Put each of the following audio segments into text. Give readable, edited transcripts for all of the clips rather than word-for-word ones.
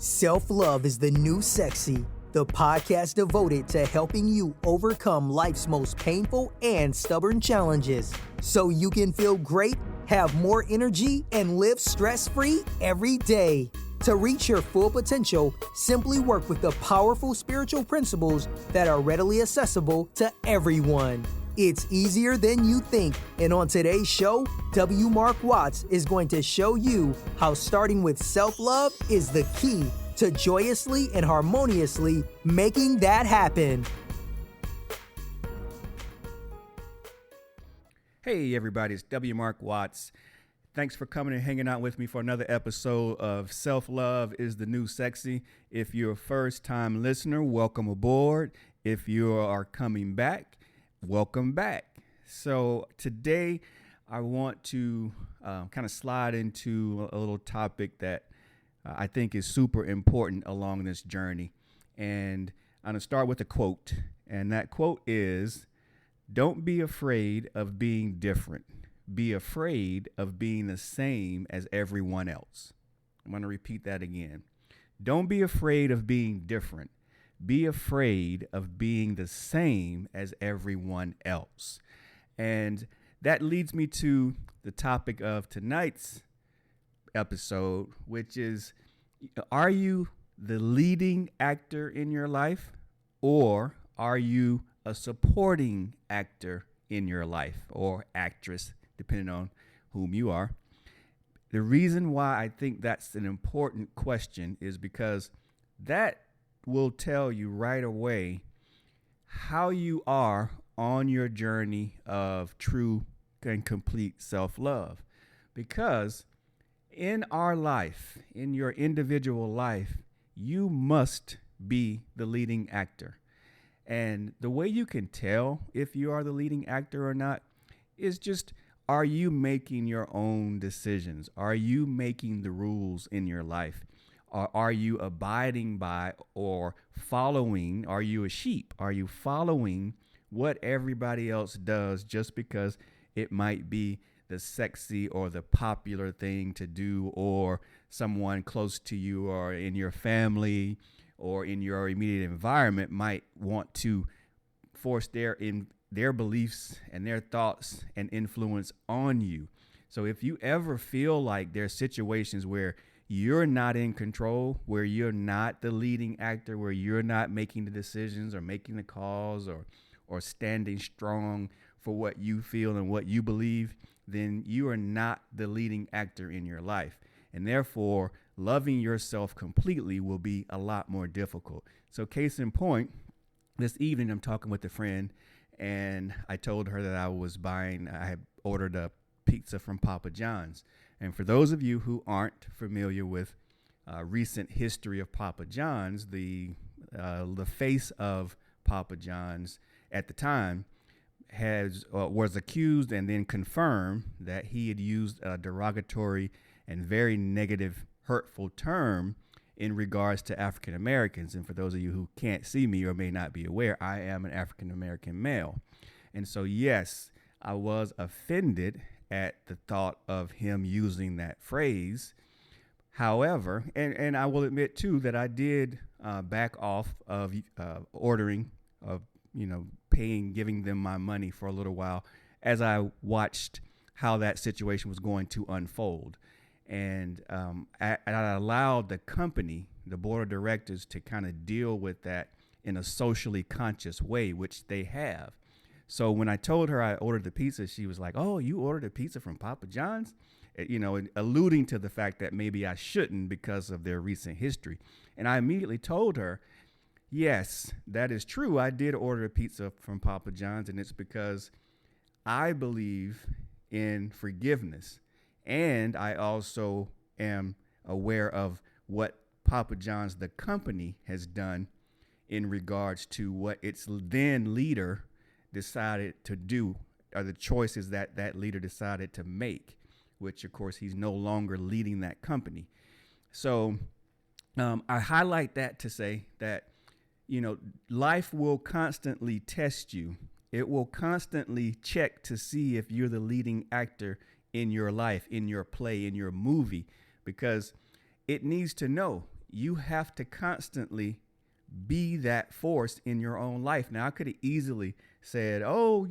Self-Love is the New Sexy, the podcast devoted to helping you overcome life's most painful and stubborn challenges so you can feel great, have more energy, and live stress-free every day. To reach your full potential, simply work with the powerful spiritual principles that are readily accessible to everyone. It's easier than you think, and on today's show, W. Mark Watts is going to show you how starting with self-love is the key to joyously and harmoniously making that happen. Hey everybody, it's W. Mark Watts. Thanks for coming and hanging out with me for another episode of Self-Love is the New Sexy. If you're a first-time listener, welcome aboard. If you are coming back, welcome back. So today I want to kind of slide into a little topic that I think is super important along this journey. And I'm going to start with a quote. And that quote is, "Don't be afraid of being different. Be afraid of being the same as everyone else." I'm going to repeat that again. Don't be afraid of being different. Be afraid of being the same as everyone else. And that leads me to the topic of tonight's episode, which is, are you the leading actor in your life, or are you a supporting actor in your life, or actress, depending on whom you are? The reason why I think that's an important question is because that will tell you right away how you are on your journey of true and complete self-love. Because in our life, in your individual life, you must be the leading actor. And the way you can tell if you are the leading actor or not is just, are you making your own decisions? Are you making the rules in your life? Or are you abiding by or following? Are you a sheep? Are you following what everybody else does just because it might be the sexy or the popular thing to do, or someone close to you or in your family or in your immediate environment might want to force their beliefs and their thoughts and influence on you? So if you ever feel like there's situations where you're not in control, where you're not the leading actor, where you're not making the decisions or making the calls or standing strong for what you feel and what you believe, then you are not the leading actor in your life. And therefore, loving yourself completely will be a lot more difficult. So case in point, this evening I'm talking with a friend, and I told her that I had ordered a pizza from Papa John's. And for those of you who aren't familiar with recent history of Papa John's, the face of Papa John's at the time was accused and then confirmed that he had used a derogatory and very negative, hurtful term in regards to African Americans. And for those of you who can't see me or may not be aware, I am an African American male. And so, yes, I was offended at the thought of him using that phrase. However, and I will admit too that I did back off of ordering, of paying, giving them my money for a little while as I watched how that situation was going to unfold. And I allowed the company, the board of directors, to kind of deal with that in a socially conscious way, which they have. So when I told her I ordered the pizza, she was like, "Oh, you ordered a pizza from Papa John's?" Alluding to the fact that maybe I shouldn't because of their recent history. And I immediately told her, yes, that is true. I did order a pizza from Papa John's, and it's because I believe in forgiveness. And I also am aware of what Papa John's, the company, has done in regards to what its then leader decided to do, or the choices that that leader decided to make, which of course he's no longer leading that company. So I highlight that to say that, life will constantly test you. It will constantly check to see if you're the leading actor in your life, in your play, in your movie, because it needs to know you have to constantly be that force in your own life. Now, I could have easily said, oh,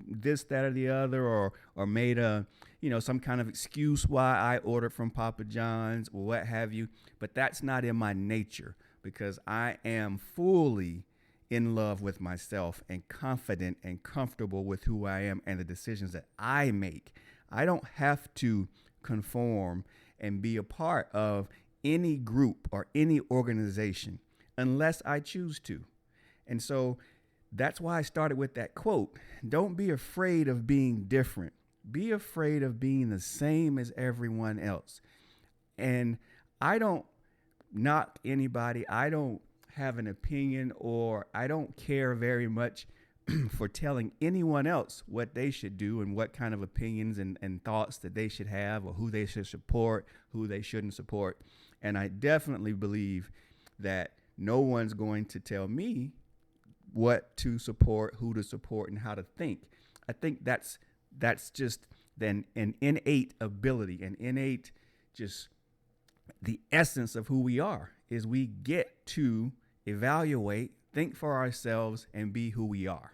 this, that, or the other, or made some kind of excuse why I ordered from Papa John's or what have you. But that's not in my nature, because I am fully in love with myself and confident and comfortable with who I am and the decisions that I make. I don't have to conform and be a part of any group or any organization unless I choose to. And so that's why I started with that quote. Don't be afraid of being different. Be afraid of being the same as everyone else. And I don't knock anybody. I don't have an opinion, or I don't care very much for telling anyone else what they should do and what kind of opinions and thoughts that they should have, or who they should support, who they shouldn't support. And I definitely believe that no one's going to tell me what to support, who to support, and how to think. I think that's just an innate ability, an innate, just the essence of who we are, is we get to evaluate, think for ourselves, and be who we are.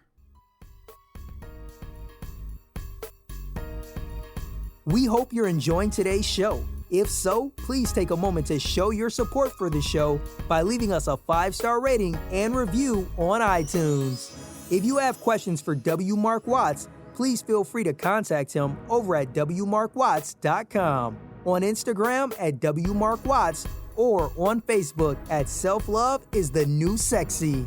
We hope you're enjoying today's show. If so, please take a moment to show your support for the show by leaving us a 5-star rating and review on iTunes. If you have questions for W. Mark Watts, please feel free to contact him over at wmarkwatts.com, on Instagram at wmarkwatts, or on Facebook at Self-Love is the New Sexy.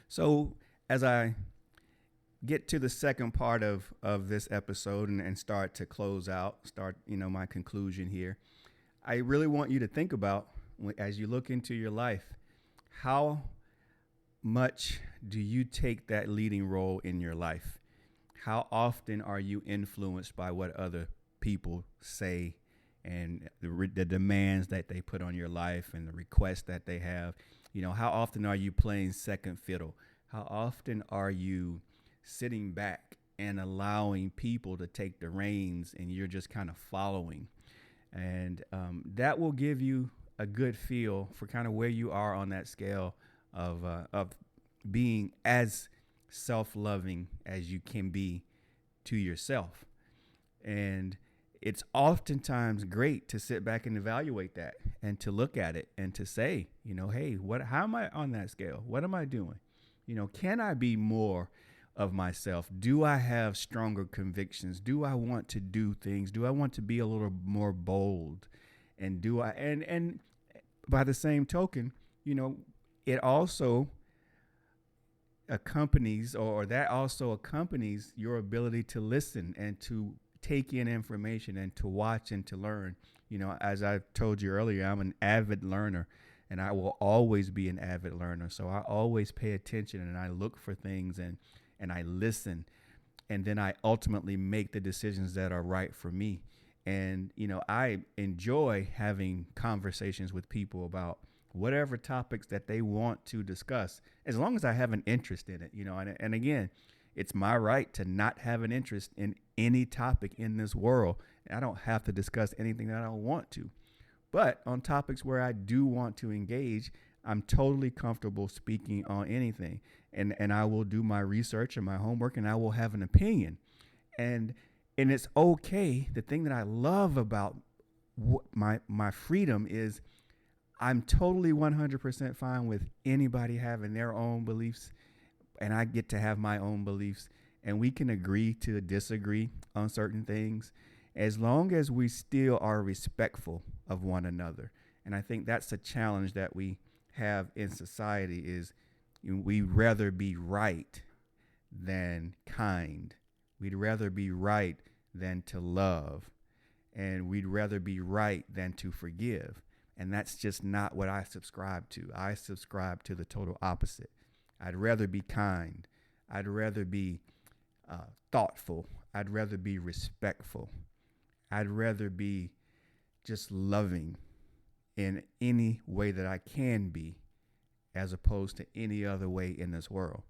So as I get to the second part of this episode and start to close out, my conclusion here, I really want you to think about, as you look into your life, how much do you take that leading role in your life? How often are you influenced by what other people say and the demands that they put on your life and the requests that they have? How often are you playing second fiddle? How often are you sitting back and allowing people to take the reins and you're just kind of following? And that will give you a good feel for kind of where you are on that scale of being as self-loving as you can be to yourself. And it's oftentimes great to sit back and evaluate that and to look at it and to say, hey, how am I on that scale? What am I doing? Can I be more of myself? Do I have stronger convictions? Do I want to do things? Do I want to be a little more bold? And do I, and by the same token, it also accompanies, or that also accompanies your ability to listen and to take in information and to watch and to learn. As I told you earlier, I'm an avid learner, and I will always be an avid learner. So I always pay attention and I look for things and I listen, and then I ultimately make the decisions that are right for me. And, I enjoy having conversations with people about whatever topics that they want to discuss, as long as I have an interest in it, and again, it's my right to not have an interest in any topic in this world. I don't have to discuss anything that I don't want to. But on topics where I do want to engage, I'm totally comfortable speaking on anything. And I will do my research and my homework, and I will have an opinion. And it's okay. The thing that I love about my freedom is I'm totally 100% fine with anybody having their own beliefs, and I get to have my own beliefs, and we can agree to disagree on certain things as long as we still are respectful of one another. And I think that's a challenge that we have in society, is we'd rather be right than kind. We'd rather be right than to love, and we'd rather be right than to forgive. And that's just not what I subscribe to. I subscribe to the total opposite. I'd rather be kind. I'd rather be thoughtful. I'd rather be respectful. I'd rather be just loving in any way that I can be, as opposed to any other way in this world.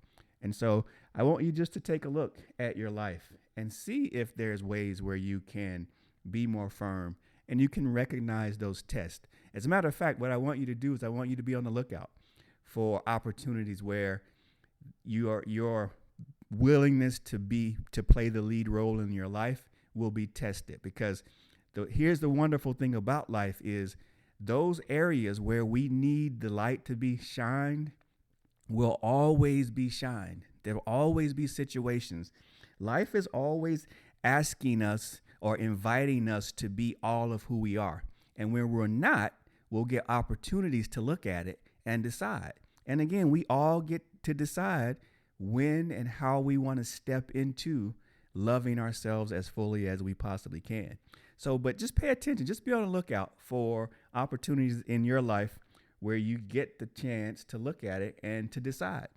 And so I want you just to take a look at your life and see if there's ways where you can be more firm, and you can recognize those tests. As a matter of fact, what I want you to do is I want you to be on the lookout for opportunities where your willingness to play the lead role in your life will be tested. Because here's the wonderful thing about life is those areas where we need the light to be shined will always be shined. There will always be situations. Life is always asking us or inviting us to be all of who we are. And when we're not, we'll get opportunities to look at it and decide. And again, we all get to decide when and how we want to step into loving ourselves as fully as we possibly can. So, but just pay attention, just be on the lookout for opportunities in your life where you get the chance to look at it and to decide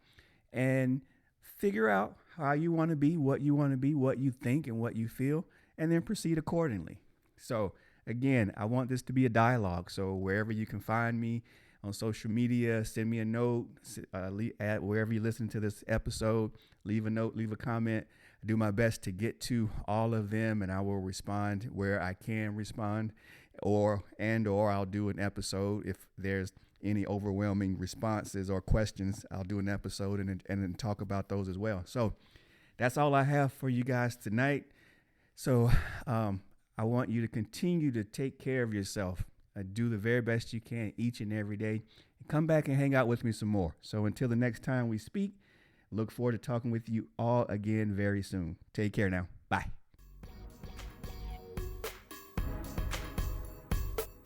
and figure out how you want to be, what you think and what you feel, and then proceed accordingly. So again, I want this to be a dialogue. So wherever you can find me on social media, send me a note, at wherever you listen to this episode, leave a note, leave a comment. I do my best to get to all of them, and I will respond where I can respond, or I'll do an episode if there's any overwhelming responses or questions. I'll do an episode and talk about those as well. So that's all I have for you guys tonight. So I want you to continue to take care of yourself. Do the very best you can each and every day. And come back and hang out with me some more. So until the next time we speak, look forward to talking with you all again very soon. Take care now. Bye.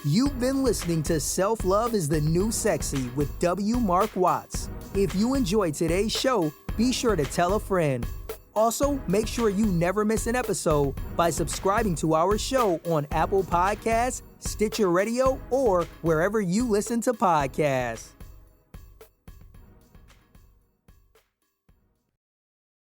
You've been listening to Self-Love is the New Sexy with W. Mark Watts. If you enjoyed today's show, be sure to tell a friend. Also, make sure you never miss an episode by subscribing to our show on Apple Podcasts, Stitcher Radio, or wherever you listen to podcasts.